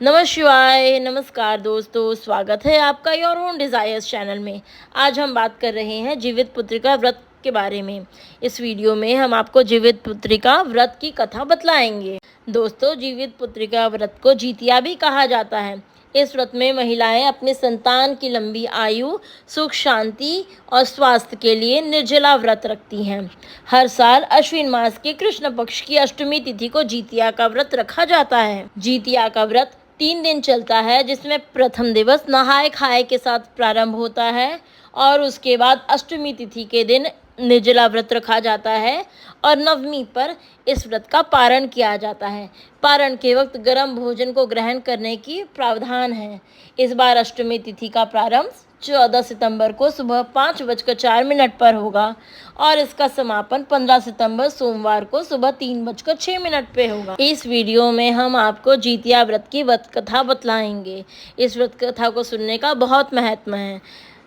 नमः शिवाय, नमस्कार दोस्तों, स्वागत है आपका योर ओन डिज़ायर्स चैनल में। आज हम बात कर रहे हैं जीवित पुत्रिका व्रत के बारे में। इस वीडियो में हम आपको जीवित पुत्रिका व्रत की कथा बतलाएंगे। दोस्तों, जीवित पुत्रिका व्रत को जितिया भी कहा जाता है। इस व्रत में महिलाएं अपने संतान की लंबी आयु, सुख, शांति और स्वास्थ्य के लिए निर्जला व्रत रखती हैं। हर साल अश्विन मास के कृष्ण पक्ष की अष्टमी तिथि को जितिया का व्रत रखा जाता है। जितिया का व्रत 3 दिन चलता है, जिसमें प्रथम दिवस नहाय खाए के साथ प्रारंभ होता है और उसके बाद अष्टमी तिथि के दिन निर्जला व्रत रखा जाता है और नवमी पर इस व्रत का पारण किया जाता है। पारण के वक्त गर्म भोजन को ग्रहण करने की प्रावधान है। इस बार अष्टमी तिथि का प्रारंभ 14 सितंबर को सुबह 5:04 पर होगा और इसका समापन 15 सितंबर सोमवार को सुबह 3:06 पे होगा। इस वीडियो में हम आपको जितिया व्रत की व्रत कथा बतलाएंगे। इस व्रत कथा को सुनने का बहुत महत्व है,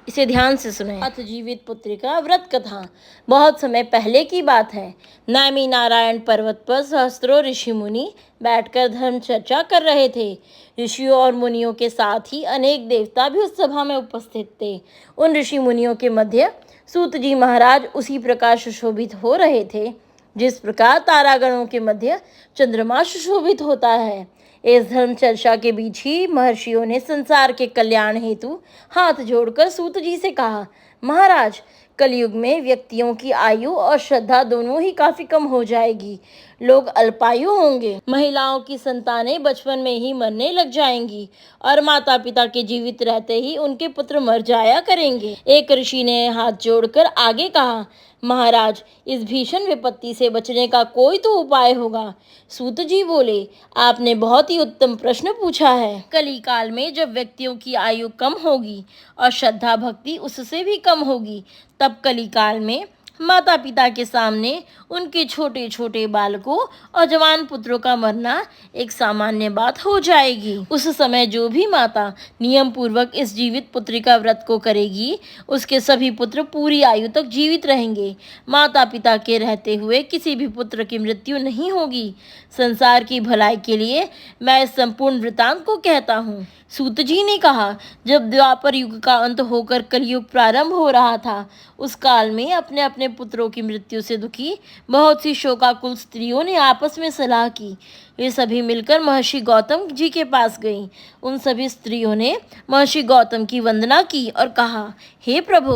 इसे ध्यान से सुनें। अथ जीवित पुत्रिका व्रत कथा। बहुत समय पहले की बात है। नैमी नारायण पर्वत पर सहस्त्रों ऋषि मुनि बैठकर धर्म चर्चा कर रहे थे। ऋषियों और मुनियों के साथ ही अनेक देवता भी उस सभा में उपस्थित थे। उन ऋषि मुनियों के मध्य सूत जी महाराज उसी प्रकार सुशोभित हो रहे थे जिस प्रकार तारागणों के मध्य चंद्रमा सुशोभित होता है। इस धर्म चर्चा के बीच ही महर्षियों ने संसार के कल्याण हेतु हाथ जोड़कर सूत जी से कहा, महाराज, कलयुग में व्यक्तियों की आयु और श्रद्धा दोनों ही काफी कम हो जाएगी। लोग अल्पायु होंगे, महिलाओं की संतानें बचपन में ही मरने लग जाएंगी और माता पिता के जीवित रहते ही उनके पुत्र मर जाया करेंगे। एक ऋषि ने हाथ जोड़कर आगे कहा, महाराज, इस भीषण विपत्ति से बचने का कोई तो उपाय होगा। सूत जी बोले, आपने बहुत ही उत्तम प्रश्न पूछा है। कली काल में जब व्यक्तियों की आयु कम होगी और श्रद्धा भक्ति उससे भी कम होगी, तब कली काल में माता पिता के सामने उनके छोटे छोटे बालकों और जवान पुत्रों का मरना एक सामान्य बात हो जाएगी। उस समय जो भी माता नियम पूर्वक इस जीवित पुत्रिका व्रत को करेगी, उसके सभी पुत्र पूरी आयु तक जीवित रहेंगे। माता पिता के रहते हुए किसी भी पुत्र की मृत्यु नहीं होगी। संसार की भलाई के लिए मैं इस संपूर्ण वृतांत को कहता हूँ। सूत जी ने कहा, जब द्वापर युग का अंत होकर कलयुग प्रारंभ हो रहा था, उस काल में अपने अपने पुत्रों की मृत्यु से दुखी बहुत सी शोकाकुल स्त्रियों ने आपस में सलाह की। वे सभी मिलकर महर्षि गौतम जी के पास गईं। उन सभी स्त्रियों ने महर्षि गौतम की वंदना की और कहा, हे प्रभु,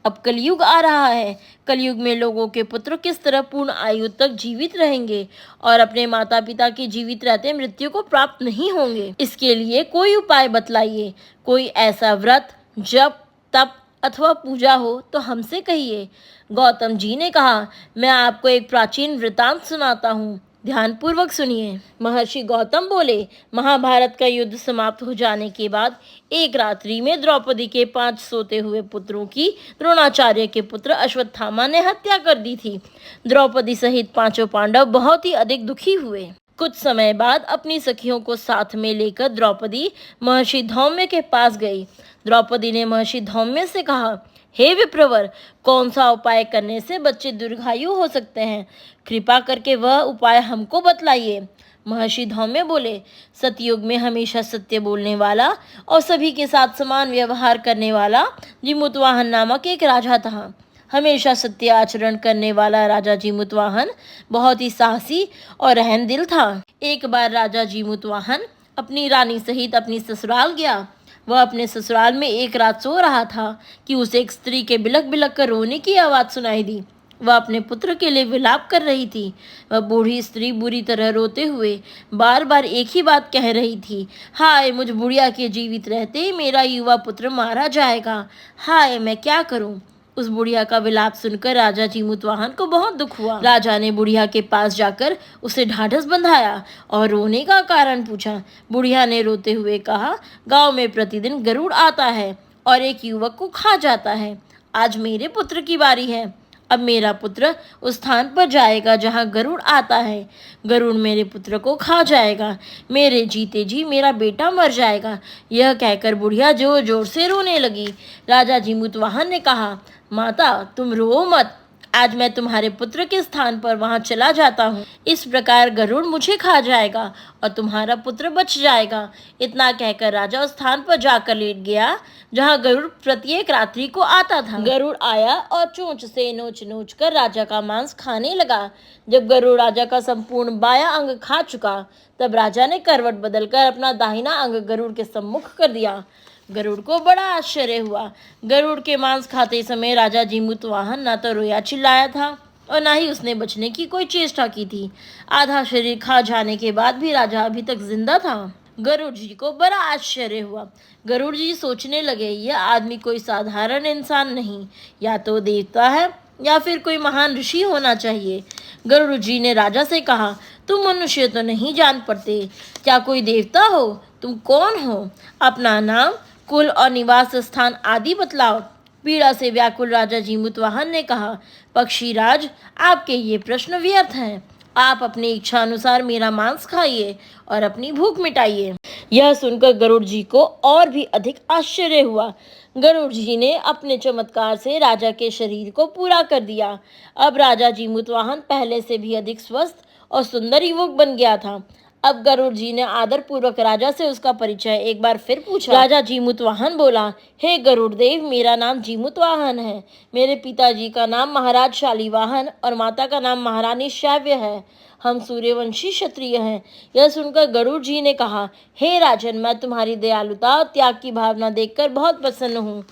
अब कलयुग आ रहा है। कलयुग में लोगों के पुत्र किस तरह पूर्ण आयु तक जीवित रहेंगे और अपने माता पिता की जीवित रहते मृत्यु को प्राप्त नहीं होंगे। इसके लिए कोई उपाय बतलाइए। कोई ऐसा व्रत, जप, तप अथवा पूजा हो तो हमसे कहिए। गौतम जी ने कहा, मैं आपको एक प्राचीन वृतांत सुनाता हूँ, ध्यानपूर्वक सुनिए। महर्षि गौतम बोले, महाभारत का युद्ध समाप्त हो जाने के बाद एक रात्रि में द्रौपदी के 5 सोते हुए पुत्रों की द्रोणाचार्य के पुत्र अश्वत्थामा ने हत्या कर दी थी। द्रौपदी सहित 5 पांडव बहुत ही अधिक दुखी हुए। कुछ समय बाद अपनी सखियों को साथ में लेकर द्रौपदी महर्षि धौम्य के पास गई। द्रौपदी ने महर्षि धौम्य से कहा, हे विप्रवर, कौन सा उपाय करने से बच्चे दीर्घायु हो सकते हैं? कृपा करके वह उपाय हमको बतलाइए। महर्षि धौम्य बोले, सतयुग में हमेशा सत्य बोलने वाला और सभी के साथ समान व्यवहार करने वाला जीमूतवाहन नामक एक राजा था। हमेशा सत्य आचरण करने वाला राजा जीमूतवाहन बहुत ही साहसी और रहमदिल था। एक बार राजा जीमूतवाहन अपनी रानी सहित अपनी ससुराल गया। वह अपने ससुराल में एक रात सो रहा था कि उसे एक स्त्री के बिलक बिलक कर रोने की आवाज़ सुनाई दी। वह अपने पुत्र के लिए विलाप कर रही थी। वह बूढ़ी स्त्री बुरी तरह रोते हुए बार बार एक ही बात कह रही थी, हाय, मुझ बुढ़िया के जीवित रहते मेरा युवा पुत्र मारा जाएगा। हाय, मैं क्या करूं? उस बुढ़िया का विलाप सुनकर राजा जीमूतवाहन को बहुत दुख हुआ। राजा ने बुढ़िया के पास जाकर उसे ढाढ़स बंधाया और रोने का कारण पूछा। बुढ़िया ने रोते हुए कहा, गांव में प्रतिदिन गरुड़ आता है और एक युवक को खा जाता है। आज मेरे पुत्र की बारी है। अब मेरा पुत्र उस स्थान पर जाएगा जहाँ गरुड़ आता है। गरुड़ मेरे पुत्र को खा जाएगा। मेरे जीते जी मेरा बेटा मर जाएगा। यह कहकर बुढ़िया जोर जोर से रोने लगी। राजा जीमूतवाहन ने कहा, माता, तुम रो मत। आज मैं तुम्हारे पुत्र के स्थान पर वहां चला जाता हूँ। इस प्रकार गरुड़ मुझे खा जाएगा और तुम्हारा पुत्र बच जाएगा। इतना कहकर राजा उस स्थान पर जाकर लेट गया जहाँ गरुड़ प्रत्येक रात्रि को आता था। गरुड़ आया और चोंच से नोच नोच कर राजा का मांस खाने लगा। जब गरुड़ राजा का संपूर्ण बायां अंग खा चुका, तब राजा ने करवट बदलकर अपना दाहिना अंग गरुड़ के सम्मुख कर दिया। गरुड़ को बड़ा आश्चर्य हुआ। गरुड़ के मांस खाते समय राजा जीमूतवाहन न तो रोया चिल्लाया था और न ही उसने बचने की कोई चेष्टा की थी। आधा शरीर खा जाने के बाद भी राजा अभी तक जिंदा था। गरुड़ जी को बड़ा आश्चर्य हुआ। गरुड़ जी सोचने लगे, यह आदमी कोई साधारण इंसान नहीं, या तो देवता है या फिर कोई महान ऋषि होना चाहिए। गरुड़ जी ने राजा से कहा, तुम मनुष्य तो नहीं जान पड़ते, क्या कोई देवता हो? तुम कौन हो? अपना नाम, कुल और निवास स्थान आदि बतलाओ। पीड़ा से व्याकुल राजा जीमूतवाहन ने कहा, पक्षीराज, आपके ये प्रश्न व्यर्थ हैं। आप अपनी इच्छा अनुसार मेरा मांस खाइए और अपनी भूख मिटाइए। यह सुनकर गरुड़ जी को और भी अधिक आश्चर्य हुआ। गरुड़ जी ने अपने चमत्कार से राजा के शरीर को पूरा कर दिया। अब राजा जीमूतवाहन पहले से भी अधिक स्वस्थ और सुंदर युवक बन गया था। अब गरुड़ जी ने आदर पूर्वक राजा से उसका परिचय एक बार फिर पूछा। राजा जीमूतवाहन बोला, हे गरुड़ देव, मेरा नाम जीमूतवाहन है। मेरे पिताजी का नाम महाराज शालीवाहन और माता का नाम महारानी श्राव्य है। हम सूर्यवंशी क्षत्रिय हैं। यह सुनकर गरुड़ जी ने कहा, हे राजन, मैं तुम्हारी दयालुता और त्याग की भावना देखकर बहुत प्रसन्न हूँ।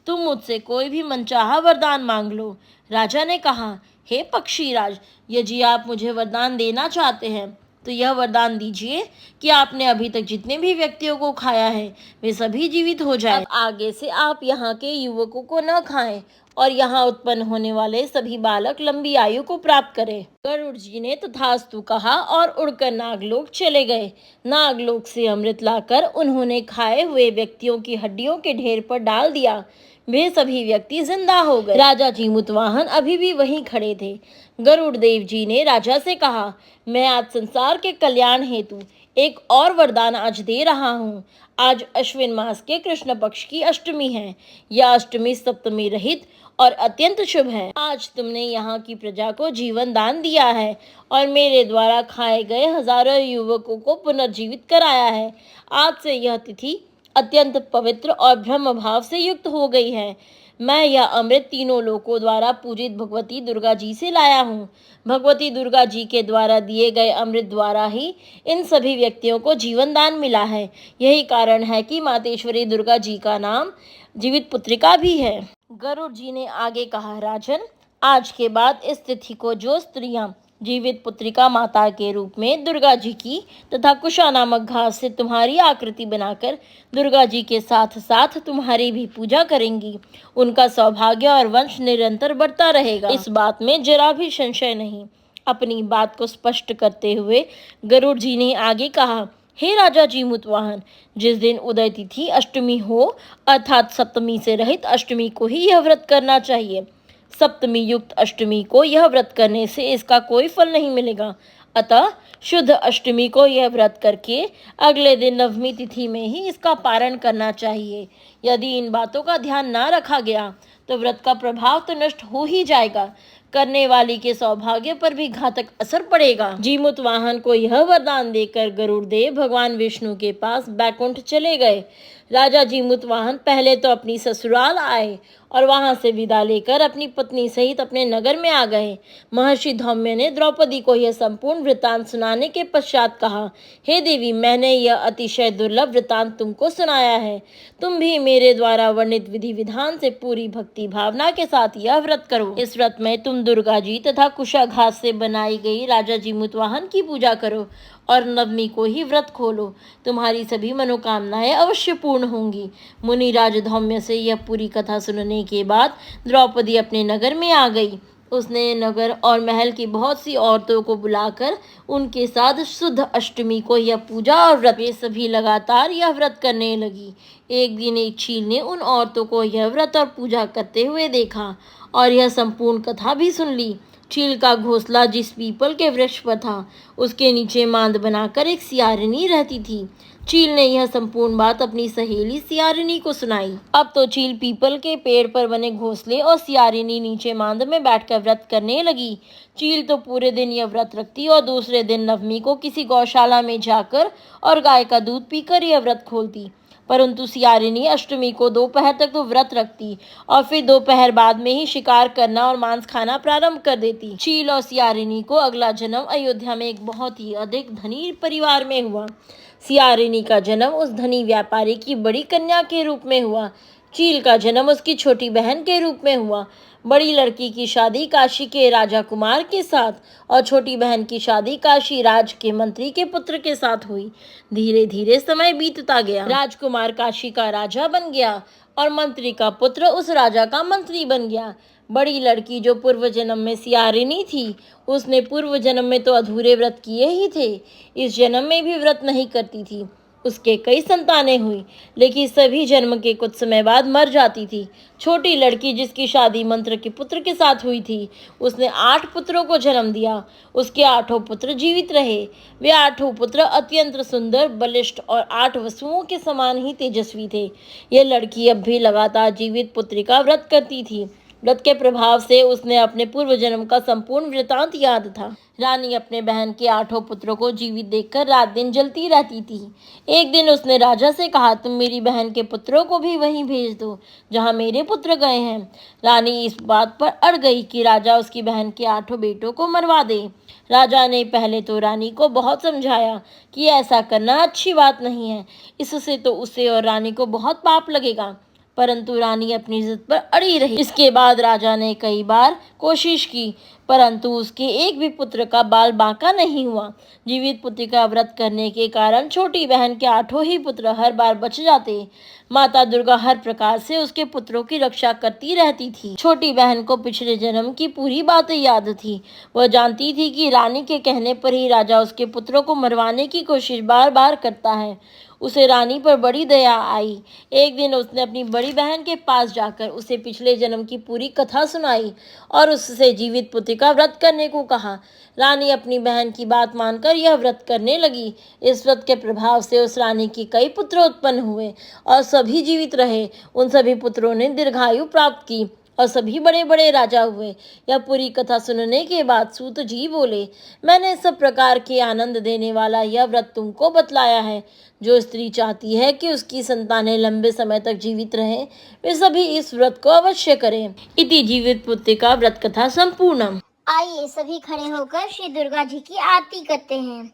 तुम मुझसे कोई भी मनचाहा वरदान मांग लो। राजा ने कहा, हे पक्षीराज, यदि आप मुझे वरदान देना चाहते हैं तो यह वरदान दीजिए कि आपने अभी तक जितने भी व्यक्तियों को खाया है वे सभी जीवित हो जाएं। अब आगे से आप यहाँ के युवकों को न खाएं और यहाँ उत्पन्न होने वाले सभी बालक लंबी आयु को प्राप्त करें। गरुड़ जी ने तथास्तु कहा और उड़कर नागलोक चले गए। नागलोक से अमृत लाकर उन्होंने खाए हुए व्यक्तियों की हड्डियों के ढेर पर डाल दिया। वे सभी व्यक्ति जिंदा हो गए। राजा जीमूतवाहन अभी भी वहीं खड़े थे। गरुड़ देव जी ने राजा से कहा, मैं आज संसार के कल्याण हेतु एक और वरदान आज दे रहा हूँ। आज अश्विन मास के कृष्ण पक्ष की अष्टमी है। यह अष्टमी सप्तमी रहित और अत्यंत शुभ है। आज तुमने यहाँ की प्रजा को जीवन दान दिया है और मेरे द्वारा खाए गए हजारों युवकों को पुनर्जीवित कराया है। आज से यह तिथि अत्यंत पवित्र और ब्रह्म भाव से युक्त हो गई है। मैं यह अमृत तीनों लोकों द्वारा पूजित भगवती दुर्गा जी से लाया हूँ। भगवती दुर्गा जी के द्वारा दिए गए अमृत द्वारा ही इन सभी व्यक्तियों को जीवन दान मिला है। यही कारण है कि मातेश्वरी दुर्गा जी का नाम जीवित पुत्रिका भी है। गरुड़ जी ने आगे कहा, राजन, आज के बाद इस तिथि को जो स्त्रियां जीवित पुत्रिका माता के रूप में दुर्गा जी की तथा कुशा नामक घास से तुम्हारी आकृति बनाकर दुर्गा जी के साथ साथ तुम्हारी भी पूजा करेंगी, उनका सौभाग्य और वंश निरंतर बढ़ता रहेगा। इस बात में जरा भी संशय नहीं। अपनी बात को स्पष्ट करते हुए गरुड़ जी ने आगे कहा, हे राजा जीमूतवाहन, जिस दिन उदय तिथि अष्टमी हो अर्थात सप्तमी से रहित अष्टमी को ही यह व्रत करना चाहिए। सप्तमी युक्त अष्टमी को यह व्रत करने से इसका कोई फल नहीं मिलेगा। अतः शुद्ध अष्टमी को यह व्रत करके अगले दिन नवमी तिथि में ही इसका पारण करना चाहिए। यदि इन बातों का ध्यान न रखा गया तो व्रत का प्रभाव तो नष्ट हो ही जाएगा, करने वाली के सौभाग्य पर भी घातक असर पड़ेगा। जीमूतवाहन को यह वरदान देकर गरुड़ देव भगवान विष्णु के पास बैकुंठ चले गए। राजा जीमूतवाहन पहले तो अपनी ससुराल आए और वहां से विदा लेकर अपनी पत्नी सहित अपने नगर में आ गए। महर्षि धौम्य ने द्रौपदी को यह संपूर्ण वृतांत सुनाने के पश्चात कहा, हे देवी, मैंने यह अतिशय दुर्लभ वृतांत तुमको सुनाया है। तुम भी मेरे द्वारा वर्णित विधि विधान से पूरी भक्ति भावना के साथ यह व्रत करो। इस व्रत में तुम दुर्गा जी तथा कुशा घास से बनाई गई राजा जीमूतवाहन की पूजा करो और नवमी को ही व्रत खोलो। तुम्हारी सभी मनोकामनाएं अवश्य पूर्ण होंगी। मुनिराज धौम्य से यह पूरी कथा सुनने के बाद द्रौपदी अपने नगर में आ गई। उसने नगर और महल की बहुत सी औरतों को बुलाकर उनके साथ शुद्ध अष्टमी को यह पूजा और व्रत, वे सभी लगातार यह व्रत करने लगी। एक दिन एक चील ने उन औरतों को यह व्रत और पूजा करते हुए देखा और यह संपूर्ण कथा भी सुन ली। चील का घोंसला जिस पीपल के वृक्ष पर था उसके नीचे मांद बनाकर एक सियारिनी रहती थी। चील ने यह संपूर्ण बात अपनी सहेली सियारिनी को सुनाई। अब तो चील पीपल के पेड़ पर बने घोंसले और सियारिनी नीचे मांद में बैठकर व्रत करने लगी। चील तो पूरे दिन यह व्रत रखती और दूसरे दिन नवमी को किसी गौशाला में जाकर और गाय का दूध पीकर यह व्रत खोलती। परंतु सियारिनी अष्टमी को दोपहर तक तो व्रत रखती और फिर दोपहर बाद में ही शिकार करना और मांस खाना प्रारंभ कर देती। चील और सियारिनी को अगला जन्म अयोध्या में एक बहुत ही अधिक धनी परिवार में हुआ। सियारिनी का जन्म उस धनी व्यापारी की बड़ी कन्या के रूप में हुआ। चील का जन्म उसकी छोटी बहन के रूप में हुआ। बड़ी लड़की की शादी काशी के राजा कुमार के साथ और छोटी बहन की शादी काशी राज के मंत्री के पुत्र के साथ हुई। धीरे धीरे समय बीतता गया। राजकुमार काशी का राजा बन गया और मंत्री का पुत्र उस राजा का मंत्री बन गया। बड़ी लड़की जो पूर्व जन्म में सियारिनी थी, उसने पूर्व जन्म में तो अधूरे व्रत किए ही थे, इस जन्म में भी व्रत नहीं करती थी। उसके कई संतानें हुई, लेकिन सभी जन्म के कुछ समय बाद मर जाती थी। छोटी लड़की जिसकी शादी मंत्र के पुत्र के साथ हुई थी, उसने 8 पुत्रों को जन्म दिया। उसके 8 पुत्र जीवित रहे। वे 8 पुत्र अत्यंत सुंदर, बलिष्ठ और 8 वसुओं के समान ही तेजस्वी थे। यह लड़की अब भी लगातार जीवित पुत्री का व्रत करती थी। व्रत के प्रभाव से उसने अपने पूर्व जन्म का संपूर्ण वृतांत याद था। रानी अपने बहन के 8 पुत्रों को जीवित देखकर रात दिन जलती रहती थी। एक दिन उसने राजा से कहा, तुम मेरी बहन के पुत्रों को भी वहीं भेज दो जहां मेरे पुत्र गए हैं। रानी इस बात पर अड़ गई कि राजा उसकी बहन के 8 बेटों को मरवा दे। राजा ने पहले तो रानी को बहुत समझाया कि ऐसा करना अच्छी बात नहीं है, इससे तो उसे और रानी को बहुत पाप लगेगा, परंतु रानी अपनी जिद पर अड़ी रही। इसके बाद राजा ने कई बार कोशिश की, परंतु उसके एक भी पुत्र का बाल बांका नहीं हुआ। जीवित पुत्री का व्रत करने के कारण छोटी बहन के 8 ही पुत्र हर बार बच जाते। माता दुर्गा हर प्रकार से उसके पुत्रों की रक्षा करती रहती थी। छोटी बहन को पिछले जन्म की पूरी बातें याद थी। वह जानती थी कि रानी के कहने पर ही राजा उसके पुत्रों को मरवाने की कोशिश बार बार करता है। उसे रानी पर बड़ी दया आई। एक दिन उसने अपनी बड़ी बहन के पास जाकर उसे पिछले जन्म की पूरी कथा सुनाई और उससे जीवित पुत्री का व्रत करने को कहा। रानी अपनी बहन की बात मानकर यह व्रत करने लगी। इस व्रत के प्रभाव से उस रानी की कई पुत्र उत्पन्न हुए और सभी जीवित रहे। उन सभी पुत्रों ने दीर्घायु प्राप्त की और सभी बड़े बड़े राजा हुए। यह पूरी कथा सुनने के बाद सूत जी बोले, मैंने सब प्रकार के आनंद देने वाला यह व्रत तुमको बतलाया है। जो स्त्री चाहती है कि उसकी संतानें लंबे समय तक जीवित रहें, वे सभी इस व्रत को अवश्य करें। इति जीवित पुत्री का व्रत कथा संपूर्णम। आइए सभी खड़े होकर श्री दुर्गा जी की आरती करते हैं।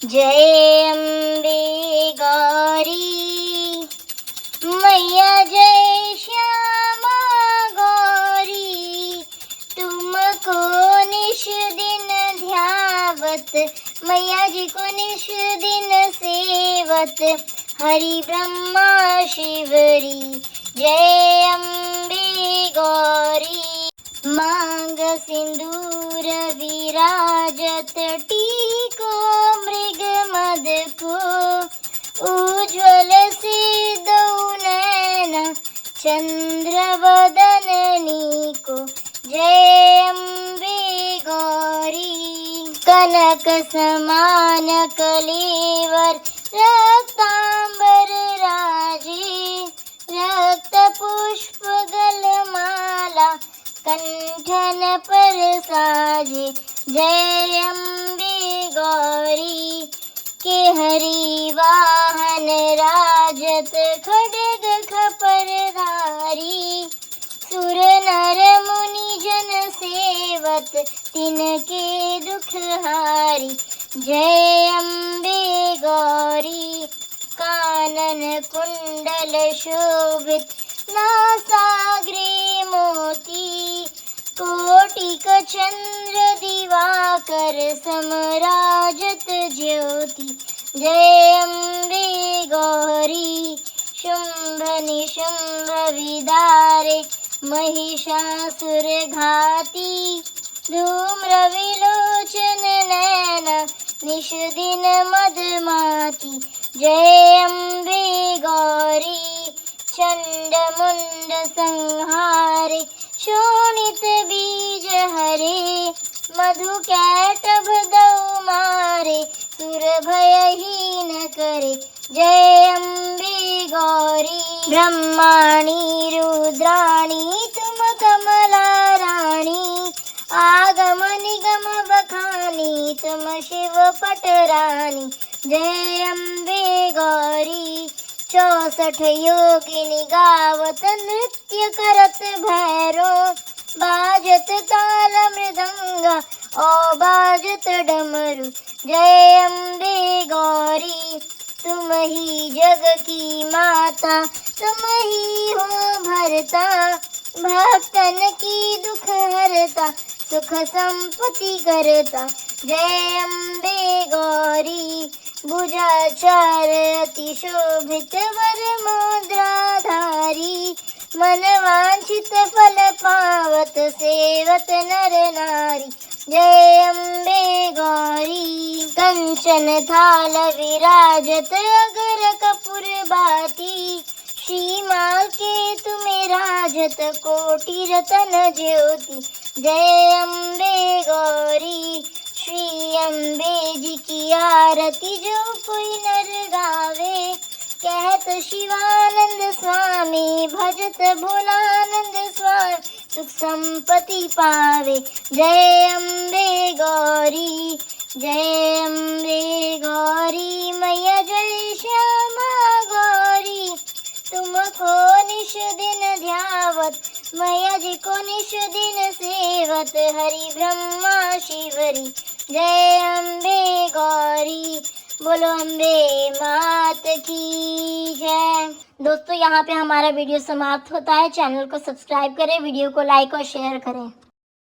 जय अम्बे गौरी मैया, जय श्यामा गौरी, तुमको निश दिन ध्यावत, मैया जी को निश दिन सेवत, हरि ब्रह्मा शिवरी। जय अम्बे गौरी मांग सिंदूर विराजत, टीको मृग मद को, उज्ज्वल सिंदूर नैना चंद्र वदननी को। जय अम्बे गौरी कनक समान कलेवर, रक्तांबर राजे, रक्त पुष्प गलमाला कंठन पर साजे। जय अम्बे गौरी के हरि वाहन राजत, खड्ग खपर धारी, सुर नर मुनि जन सेवत, तिनके दुख हारी। जय अम्बे गौरी कानन कुंडल शोभित, नासाग्रे मोती, कोटिक चंद्र दिवाकर समराजत ज्योति। जय अम्बे गौरी शुंभ निशुंभ विदारे, महिषासुर घाती, धूम्र विलोचन नैना निश दिन मदमाती। जय अम्बे गौरी चंड मुंड संहारे, शोणित बीज हरे, मधु कैटभ दौ मारे, सुर भयहीन करे। जय अम्बे गौरी। ब्रह्माणी रुद्राणी तुम कमला रानी, आगम निगम बखानी तुम शिव पटरानी। जय अम्बे गौरी। 64 योगिनी गावत नृत्य करत भैरो, बाजत ताल मृदंग ओ बाजत डमरू। जय अम्बे गौरी। तुम ही जग की माता, तुम ही हो भरता, भक्तन की दुख हरता, सुख संपत्ति करता। जय अम्बे गौरी। भुजाचार अति शोभित वर मुद्राधारी, मन वांछित फल पावत सेवत नर नारी। जय अम्बे गौरी। कंचन थाल विराजत अगर कपूर बाती, सीमा के तुम्हें राजत कोटि रतन ज्योति। जय अम्बे गौरी। श्री अम्बे जी की आरती जो कोई नर गावे, कहत शिवानंद स्वामी भजत भोलानंद स्वामी, सुख संपत्ति पावे। जय अम्बे गौरी। जय अम्बे गौरी मैया जय श्यामा गौरी, तुमको निश दिन ध्यावत, मैया जी को निश दिन सेवत, हरि ब्रह्मा शिवरी। जय अम्बे गौरी। बोलो अम्बे मात की जय। दोस्तों यहाँ पे हमारा वीडियो समाप्त होता है। चैनल को सब्सक्राइब करें, वीडियो को लाइक और शेयर करें।